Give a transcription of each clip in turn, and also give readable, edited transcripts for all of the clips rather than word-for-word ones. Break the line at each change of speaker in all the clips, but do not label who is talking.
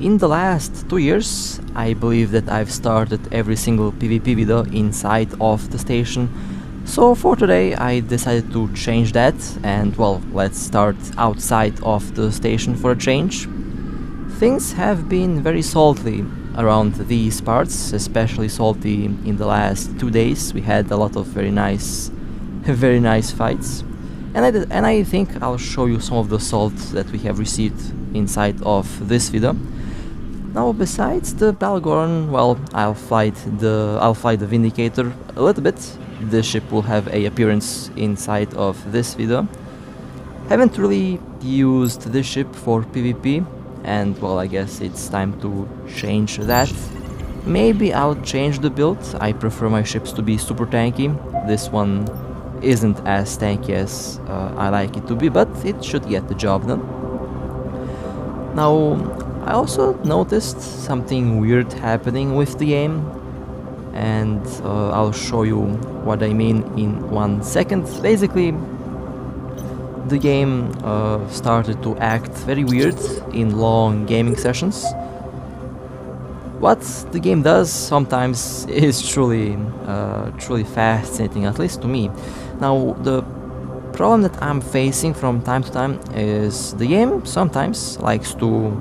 In the last 2 years, I believe that I've started every single PvP video inside of the station. So for today I decided to change that and well, let's start outside of the station for a change. Things have been very salty around these parts, especially salty in the last 2 days. We had a lot of very nice fights. And I think I'll show you some of the salt that we have received inside of this video. Now, besides the Bhaalgorn, well, I'll fly the Vindicator a little bit. The ship will have a appearance inside of this video. Haven't really used this ship for PvP, and well, I guess it's time to change that. Maybe I'll change the build. I prefer my ships to be super tanky. This one isn't as tanky as I like it to be, but it should get the job done. Now, I also noticed something weird happening with the game, and I'll show you what I mean in 1 second. Basically, the game started to act very weird in long gaming sessions. What the game does sometimes is truly fascinating, at least to me. Now, the problem that I'm facing from time to time is the game sometimes likes to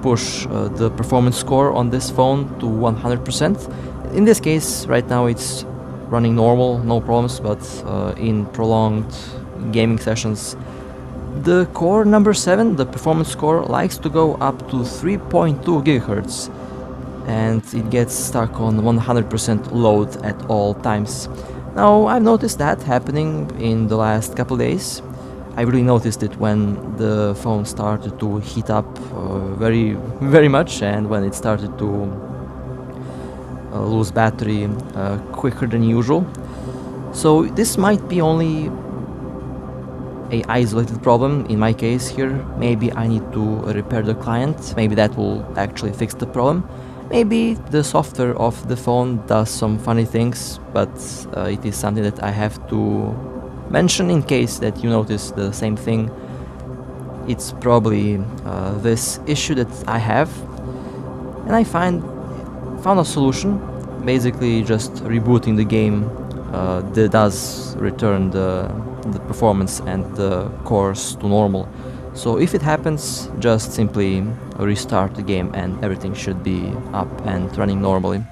push the performance score on this phone to 100%. In this case, right now it's running normal, no problems, but in prolonged gaming sessions, the core number 7, the performance score, likes to go up to 3.2 GHz, and it gets stuck on 100% load at all times. Now, I've noticed that happening in the last couple days. I really noticed it when the phone started to heat up very much, and when it started to lose battery quicker than usual. So this might be only a isolated problem in my case here. Maybe I need to repair the client. Maybe that will actually fix the problem. Maybe the software of the phone does some funny things, but it is something that I have to mention in case that you notice the same thing. It's probably this issue that I have, and I found a solution. Basically, just rebooting the game that does return the performance and the cores to normal. So if it happens, just simply restart the game and everything should be up and running normally.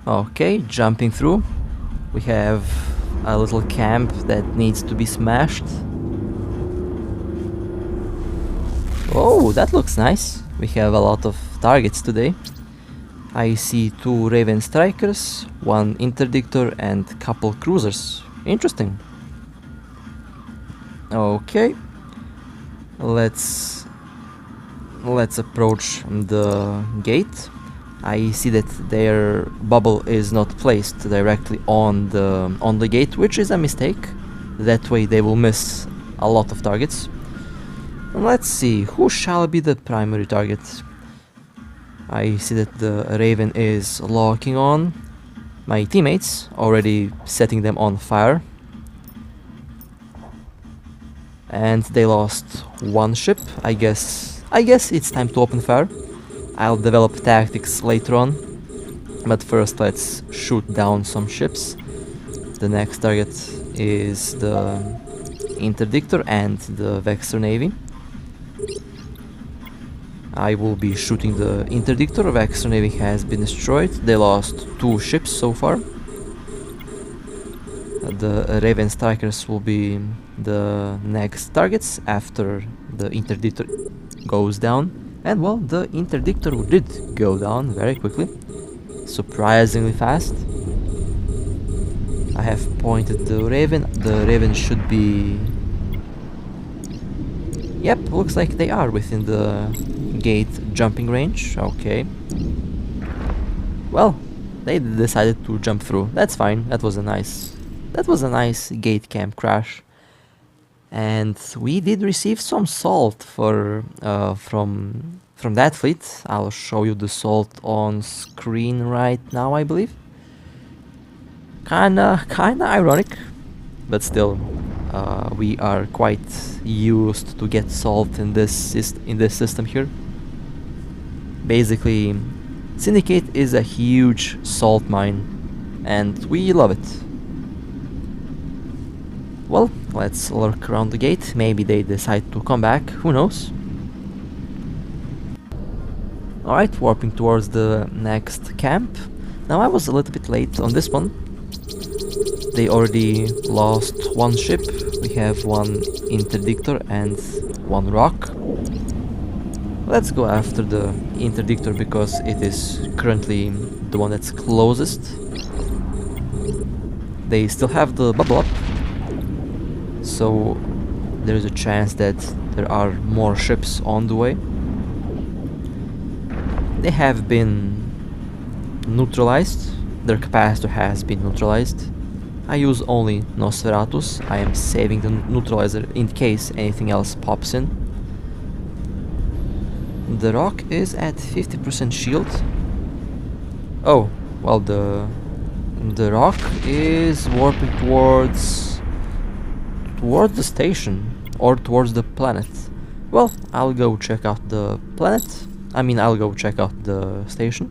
Okay, jumping through. We have a little camp that needs to be smashed. Oh, that looks nice. We have a lot of targets today. I see 2 Raven strikers, 1 interdictor and couple cruisers. Interesting. Okay. Let's approach the gate. I see that their bubble is not placed directly on the gate, which is a mistake. That way they will miss a lot of targets. Let's see, who shall be the primary target? I see that the Raven is locking on. My teammates already setting them on fire. And they lost 1 ship. I guess it's time to open fire. I'll develop tactics later on, but first let's shoot down some ships. The next target is the Interdictor and the Vexor Navy. I will be shooting the Interdictor. Vexor Navy has been destroyed. They lost 2 ships so far. The Raven Strikers will be the next targets after the Interdictor goes down. And well, the Interdictor did go down very quickly, surprisingly fast. I have pointed the Raven. The Raven should be... Yep, looks like they are within the gate jumping range. Okay. Well, they decided to jump through. That's fine. That was a nice gate camp crash. And we did receive some salt from that fleet. I'll show you the salt on screen right now, I believe. Kinda ironic, but still, we are quite used to get salt in this system here. Basically, Syndicate is a huge salt mine, and we love it. Well, let's lurk around the gate. Maybe they decide to come back, who knows? Alright, warping towards the next camp. Now I was a little bit late on this one. They already lost one ship. We have one interdictor and one rock. Let's go after the interdictor because it is currently the one that's closest. They still have the bubble up, so there is a chance that there are more ships on the way. They have been neutralized. Their capacitor has been neutralized. I use only Nosferatus. I am saving the neutralizer in case anything else pops in. The rock is at 50% shield. Oh, well, the rock is warping towards the station or towards the planet. Well, I'll go check out the planet. I mean, I'll go check out the station.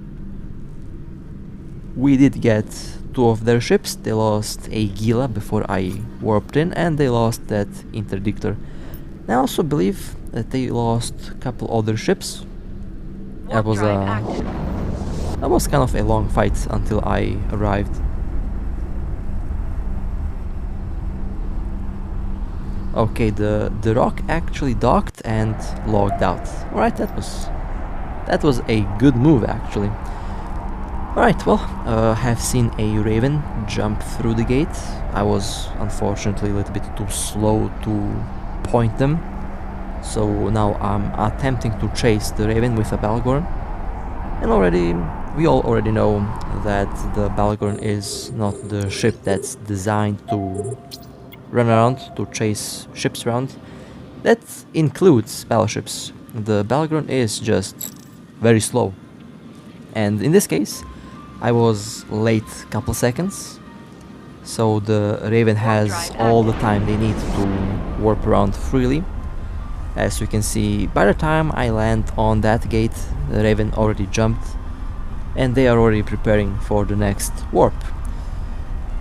We did get 2 of their ships. They lost a Gila before I warped in, and they lost that interdictor. I also believe that they lost a couple other ships. That was kind of a long fight until I arrived. Okay, the rock actually docked and logged out. Alright, that was a good move actually. Alright, well, have seen a Raven jump through the gate. I was unfortunately a little bit too slow to point them, so now I'm attempting to chase the Raven with a Bhaalgorn. And we all already know that the Bhaalgorn is not the ship that's designed to run around, to chase ships around. That includes battleships. The Bhaalgorn is just very slow. And in this case, I was late a couple seconds, so the Raven has all the time they need to warp around freely. As you can see, by the time I land on that gate, the Raven already jumped, and they are already preparing for the next warp.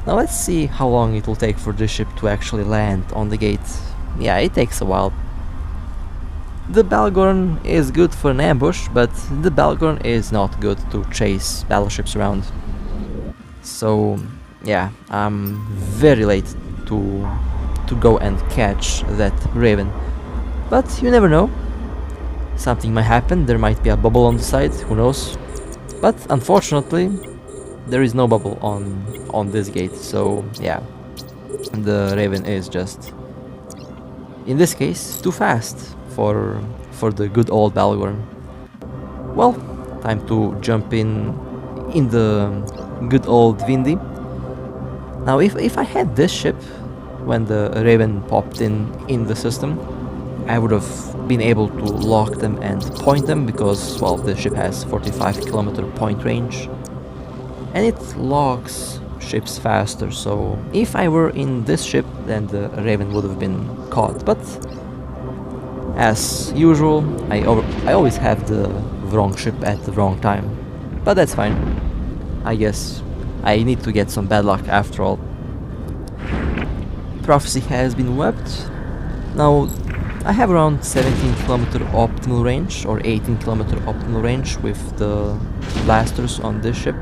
Now let's see how long it will take for this ship to actually land on the gate. Yeah, it takes a while. The Bhaalgorn is good for an ambush, but the Bhaalgorn is not good to chase battleships around. So yeah, I'm very late to go and catch that Raven. But you never know. Something might happen, there might be a bubble on the side, who knows. But unfortunately, there is no bubble on this gate, so yeah. The Raven is just, in this case, too fast for the good old Bhaalgorn. Well, time to jump in the good old Vindy. Now if I had this ship when the Raven popped in the system, I would have been able to lock them and point them because, well, the ship has 45-kilometer point range and it locks ships faster, so if I were in this ship then the Raven would have been caught. But as usual, I always have the wrong ship at the wrong time, but that's fine. I guess I need to get some bad luck after all. Prophecy has been wept. Now I have around 17-kilometer optimal range or 18-kilometer optimal range with the blasters on this ship.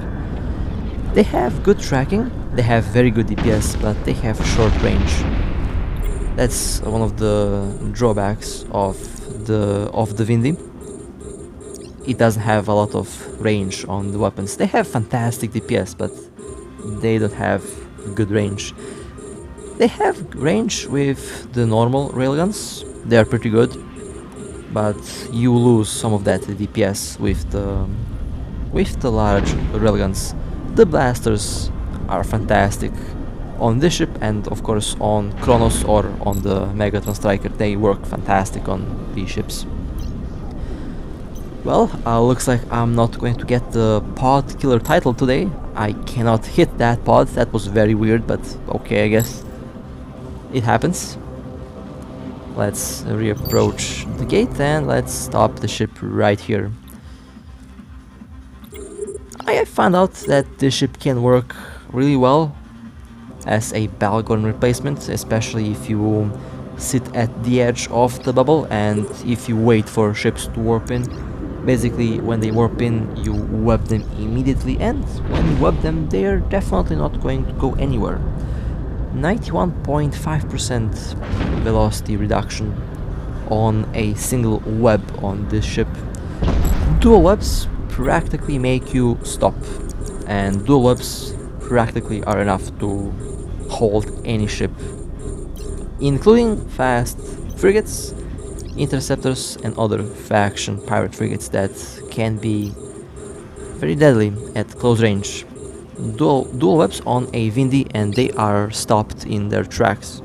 They have good tracking, they have very good DPS, but they have short range. That's one of the drawbacks of the Vindy. It doesn't have a lot of range on the weapons. They have fantastic DPS, but they don't have good range. They have range with the normal railguns. They are pretty good, but you lose some of that DPS with the large railguns. The blasters are fantastic on this ship, and of course on Kronos or on the Megatron Striker. They work fantastic on these ships. Well, looks like I'm not going to get the pod killer title today. I cannot hit that pod. That was very weird, but okay, I guess. it happens. Let's reapproach the gate and let's stop the ship right here. I have found out that this ship can work really well as a Bhaalgorn replacement, especially if you sit at the edge of the bubble and if you wait for ships to warp in. Basically, when they warp in, you web them immediately, and when you web them, they are definitely not going to go anywhere. 91.5% velocity reduction on a single web on this ship. Dual webs practically make you stop, and dual webs practically are enough to hold any ship, including fast frigates, interceptors and other faction pirate frigates that can be very deadly at close range. Dual webs on a Vindy and they are stopped in their tracks.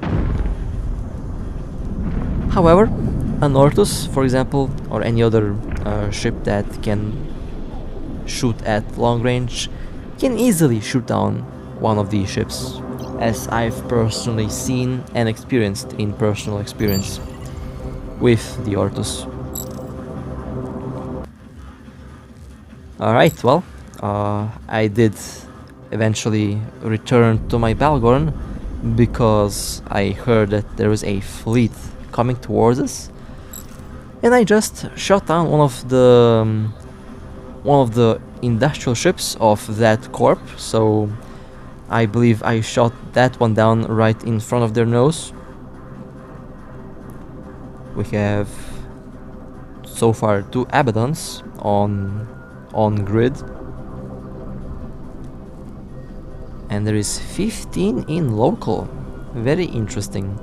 However, an Ortus, for example, or any other ship that can shoot at long range, can easily shoot down one of these ships, as I've personally seen and experienced in personal experience with the Ortus. Alright, well, I did eventually return to my Bhaalgorn because I heard that there was a fleet coming towards us, and I just shot down one of the industrial ships of that corp. So I believe I shot that one down right in front of their nose. We have so far 2 Abaddons on grid, and there is 15 in local. Very interesting.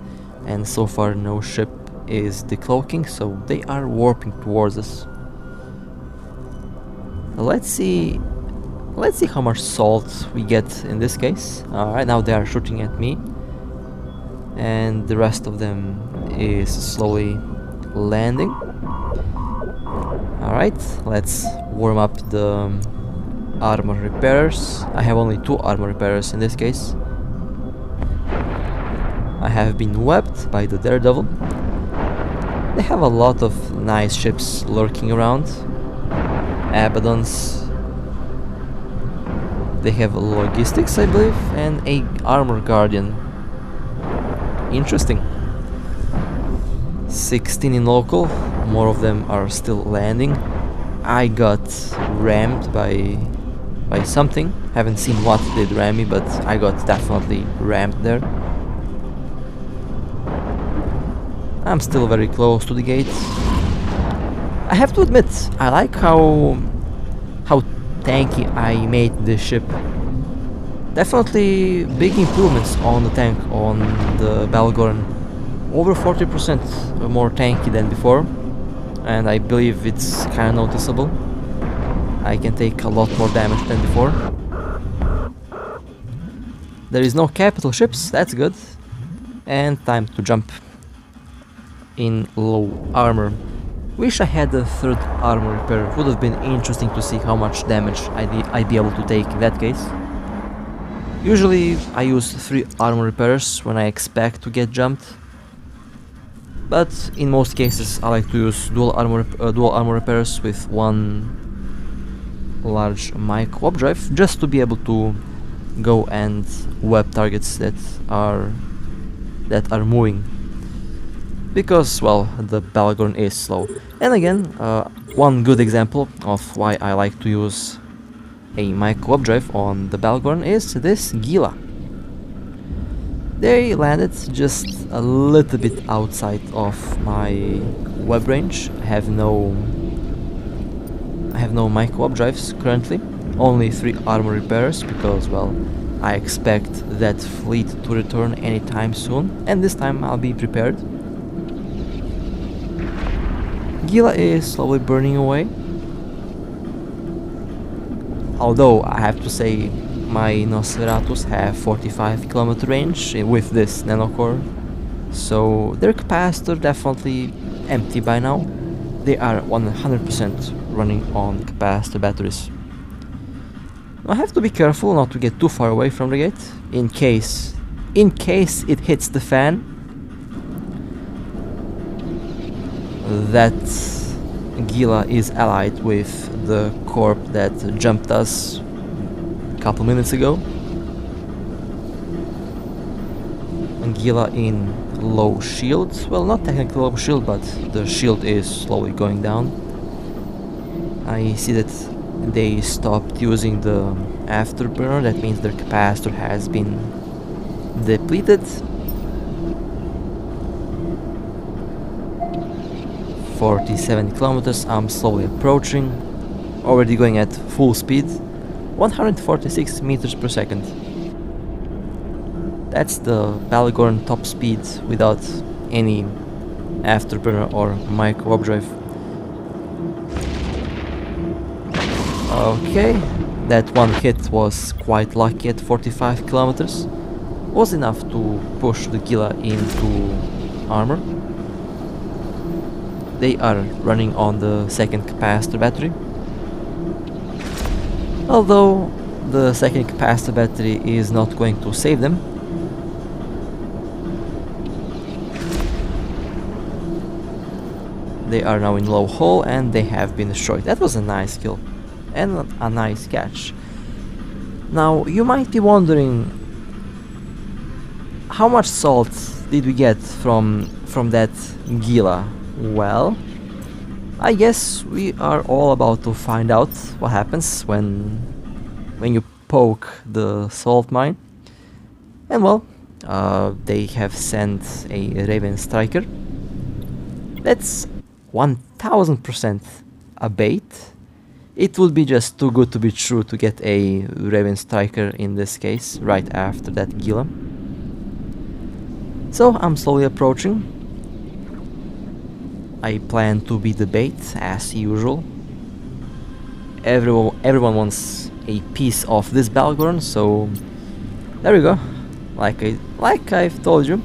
And so far no ship is decloaking, so they are warping towards us. Let's see how much salt we get in this case. Right now they are shooting at me, and the rest of them is slowly landing. Alright, let's warm up the armor repairers. I have only 2 armor repairers in this case. I have been webbed by the Daredevil. They have a lot of nice ships lurking around. Abaddons. They have logistics, I believe, and a armor guardian. Interesting. 16 in local, more of them are still landing. I got rammed by something. Haven't seen what did ram me, but I got definitely rammed there. I'm still very close to the gate. I have to admit, I like how tanky I made this ship. Definitely big improvements on the tank on the Bhaalgorn. Over 40% more tanky than before, and I believe it's kinda noticeable. I can take a lot more damage than before. There is no capital ships, that's good. And time to jump. In low armor. Wish I had a 3rd armor repair. Would have been interesting to see how much damage I'd be able to take in that case. Usually I use 3 armor repairers when I expect to get jumped, but in most cases I like to use dual armor repairers with 1 large mic warp drive, just to be able to go and web targets that are moving. Because, well, the Bhaalgorn is slow. And again, one good example of why I like to use a mic warp drive on the Bhaalgorn is this Gila. They landed just a little bit outside of my web range. I have no mic warp drives currently, only 3 armor repairers, because, well, I expect that fleet to return anytime soon, and this time I'll be prepared. Gila is slowly burning away. Although I have to say my Nosferatus have 45 km range with this nanocore, so their capacitor definitely empty by now. They are 100% running on capacitor batteries. I have to be careful not to get too far away from the gate, in case it hits the fan. that Gila is allied with the corp that jumped us a couple minutes ago. Gila in low shield. Well, not technically low shield, but the shield is slowly going down. I see that they stopped using the afterburner. That means their capacitor has been depleted. 47 kilometers. I'm slowly approaching. Already going at full speed. 146 meters per second. That's the Bhaalgorn top speed without any afterburner or micro updrive. Okay, that one hit was quite lucky at 45 kilometers. Was enough to push the Gila into armor. They are running on the second capacitor battery. Although the second capacitor battery is not going to save them. They are now in low hull and they have been destroyed. That was a nice kill and a nice catch. Now you might be wondering, how much salt did we get from that Gila? Well, I guess we are all about to find out what happens when you poke the salt mine. And well, they have sent a Raven Striker. That's 1000% a bait. It would be just too good to be true to get a Raven Striker in this case, right after that Gila. So I'm slowly approaching. I plan to be the bait as usual. Everyone wants a piece of this Bhaalgorn, so there we go. Like I've told you.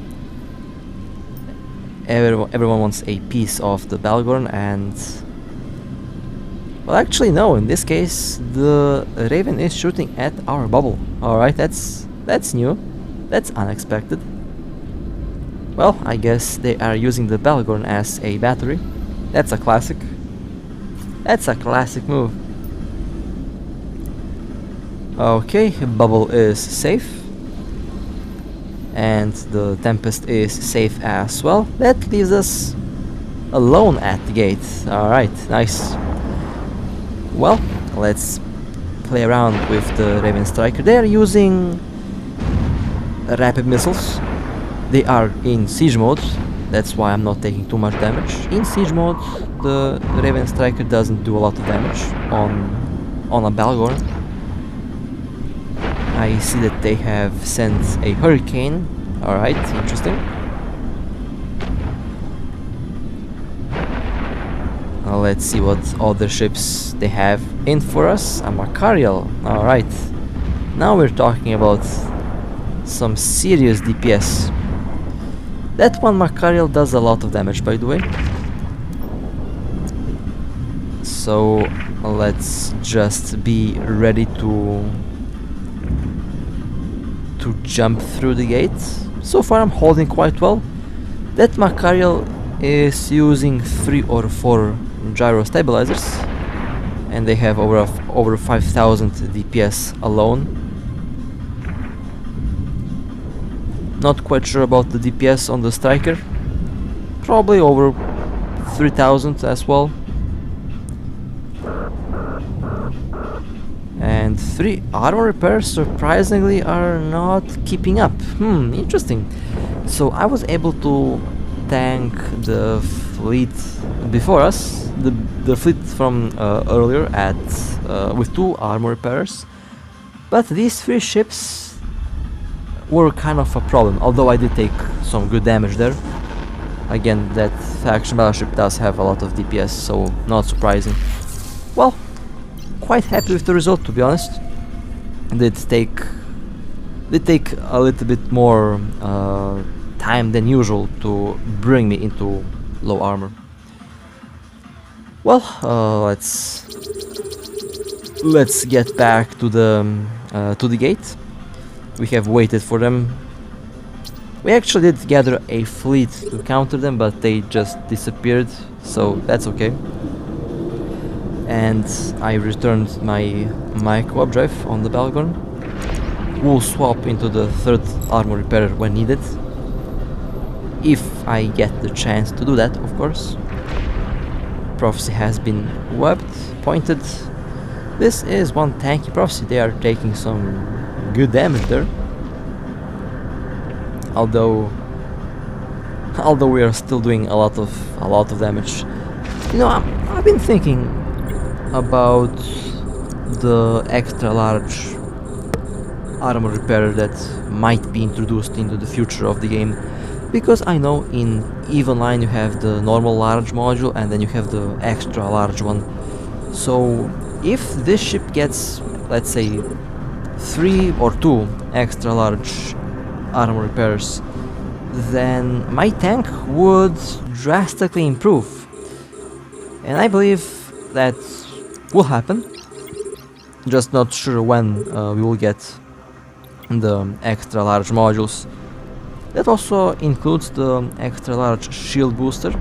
Everyone wants a piece of the Bhaalgorn, and well, actually no, in this case the Raven is shooting at our bubble. Alright, that's new. That's unexpected. Well, I guess they are using the Bhaalgorn as a battery. That's a classic. That's a classic move. Okay, bubble is safe. And the Tempest is safe as well. That leaves us alone at the gate. Alright, nice. Well, let's play around with the Raven Striker. They are using rapid missiles. They are in siege mode. That's why I'm not taking too much damage. In siege mode, the Raven Striker doesn't do a lot of damage on a Bhaalgorn. I see that they have sent a Hurricane. Alright, interesting. Let's see what other ships they have in for us. A Macarial. Alright. Now we're talking about some serious DPS. That one Macarial does a lot of damage, by the way. So let's just be ready to jump through the gate. So far I'm holding quite well. That Macarial is using 3 or 4 gyro stabilizers, and they have over 5000 DPS alone. Not quite sure about the DPS on the Striker. Probably over 3000 as well. And 3 armor repairs surprisingly are not keeping up. Interesting. So I was able to tank the fleet before us, the fleet from earlier at with 2 armor repairs, but these 3 ships were kind of a problem, although I did take some good damage there. Again, that faction battleship does have a lot of DPS, so not surprising. Well, quite happy with the result, to be honest. Did take a little bit more time than usual to bring me into low armor. Well, let's get back to the gate. We have waited for them We actually did gather a fleet to counter them, but they just disappeared, so that's okay. And I returned my co-op drive on the Bhaalgorn. We'll swap into the third armor repairer when needed. If I get the chance to do that, of course. Prophecy has been webbed, pointed. This is one tanky Prophecy. They are taking some good damage there. Although we are still doing a lot of damage. You know, I've been thinking about the extra large armor repairer that might be introduced into the future of the game, because I know in EVE Online you have the normal large module and then you have the extra large one. So if this ship gets, let's say, 3 or 2 extra large armor repairs, then my tank would drastically improve, and I believe that will happen. Just not sure when we will get the extra large modules. That also includes the extra large shield booster,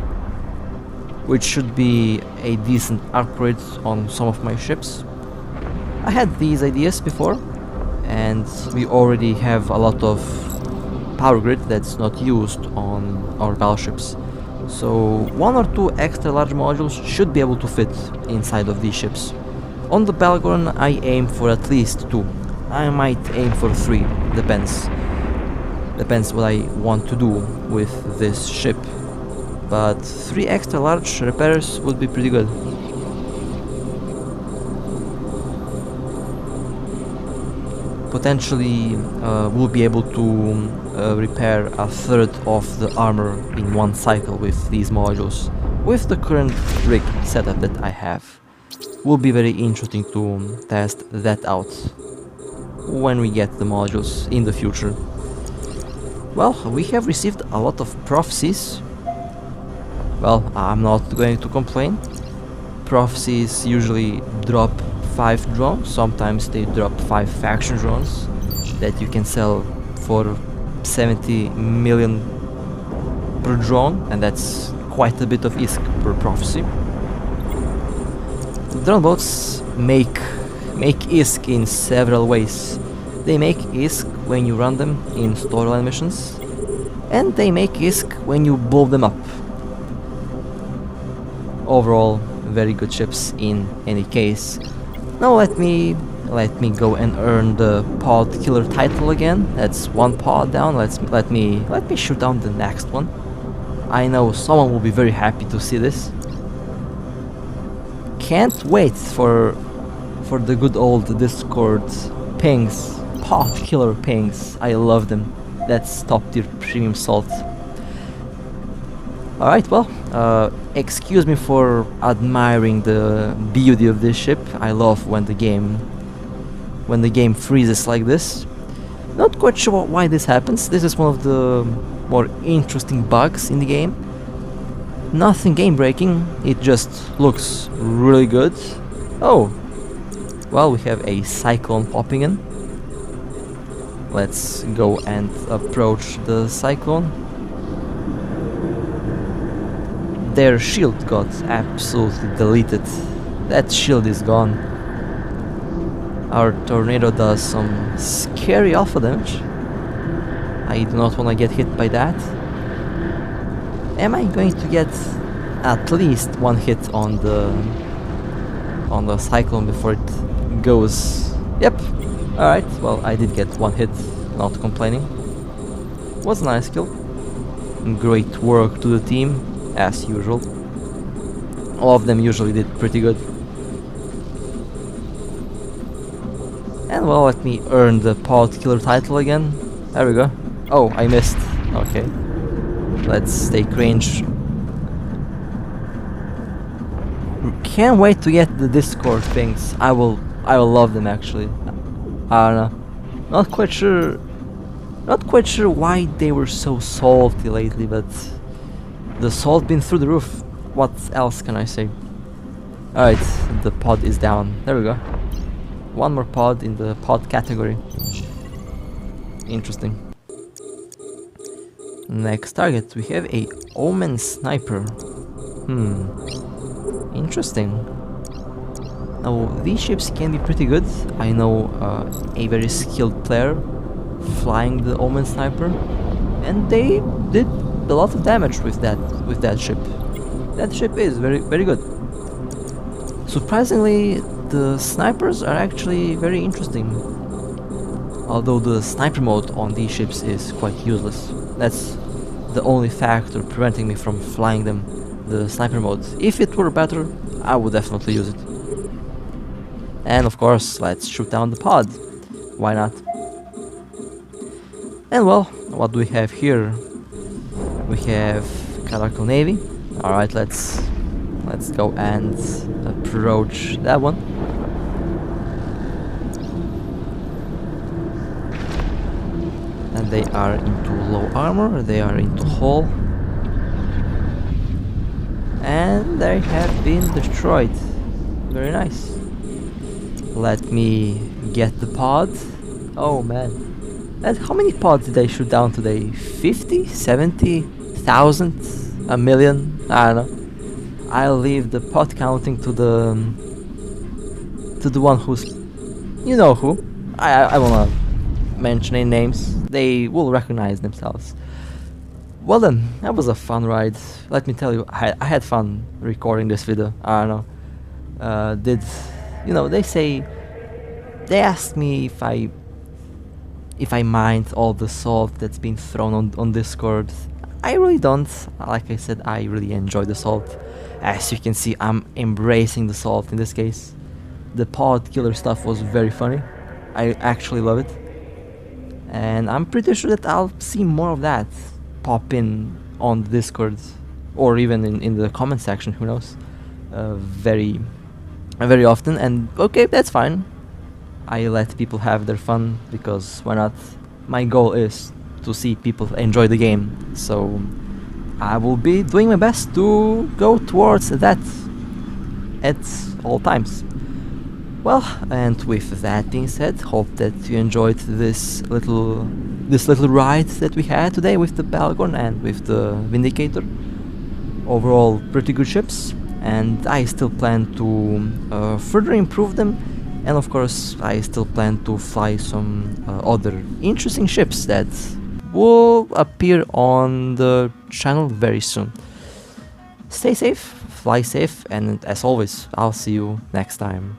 which should be a decent upgrade on some of my ships. I had these ideas before, and we already have a lot of power grid that's not used on our battleships. So 1 or 2 extra large modules should be able to fit inside of these ships. On the Bhaalgorn I aim for at least 2. I might aim for 3, depends what I want to do with this ship. But 3 extra large repairs would be pretty good. Potentially we'll be able to repair a third of the armor in one cycle with these modules. With the current rig setup that I have, will be very interesting to test that out when we get the modules in the future. Well, we have received a lot of prophecies. Well, I'm not going to complain. Prophecies usually drop 5 drones, sometimes they drop 5 faction drones that you can sell for 70 million per drone, and that's quite a bit of ISK per prophecy. Drone boats make ISK in several ways. They make ISK when you run them in storyline missions, and they make ISK when you blow them up. Overall, very good ships in any case. Now let me go and earn the pod killer title again. That's 1 pod down. Let me shoot down the next one. I know someone will be very happy to see this. Can't wait for the good old Discord pings, pod killer pings. I love them. That's top tier premium salt. Alright, well, excuse me for admiring the beauty of this ship. I love when the game freezes like this. Not quite sure why this happens. This is one of the more interesting bugs in the game. Nothing game breaking, it just looks really good. Oh, well, we have a cyclone popping in. Let's go and approach the cyclone. Their shield got absolutely deleted. That shield is gone. Our tornado does some scary alpha damage. I do not want to get hit by that. Am I going to get at least 1 hit on the cyclone before it goes? Yep. Alright, well, I did get 1 hit, not complaining. Was a nice kill. Great work to the team, as usual. All of them usually did pretty good. And well, let me earn the pod killer title again. There we go. Oh, I missed. Okay. Let's take range. Can't wait to get the Discord things. I will love them actually. I don't know. Not quite sure why they were so salty lately, but the salt been through the roof. What else can I say? Alright, the pod is down. There we go. 1 more pod in the pod category. Interesting. Next target, we have a Omen Sniper. Interesting. Now, these ships can be pretty good. I know a very skilled player flying the Omen Sniper, and they did a lot of damage with that ship. That ship is very good. Surprisingly, the snipers are actually very interesting. Although the sniper mode on these ships is quite useless. That's the only factor preventing me from flying them, the sniper mode. If it were better, I would definitely use it. And of course, let's shoot down the pod. Why not? And well, what do we have here? We have Calico Navy. Alright, let's go and approach that one. And they are into low armor, they are into hull. And they have been destroyed. Very nice. Let me get the pod. Oh man. And how many pods did I shoot down today? 50? 70? 1,000? A million? I don't know. I'll leave the pod counting to the one who's... You know who. I will not mention any names. They will recognize themselves. Well then, that was a fun ride. Let me tell you, I had fun recording this video. I don't know. They asked me if I mind all the salt that's been thrown on Discord. I really don't. Like I said, I really enjoy the salt. As you can see, I'm embracing the salt in this case. The pod killer stuff was very funny. I actually love it. And I'm pretty sure that I'll see more of that pop in on the Discord, or even in the comment section, who knows, very often. And okay, that's fine. I let people have their fun, because why not? My goal is to see people enjoy the game, so I will be doing my best to go towards that at all times. Well, and with that being said, hope that you enjoyed this little ride that we had today with the Bhaalgorn and with the Vindicator. Overall, pretty good ships, and I still plan to further improve them. And of course, I still plan to fly some other interesting ships that will appear on the channel very soon. Stay safe, fly safe, and as always, I'll see you next time.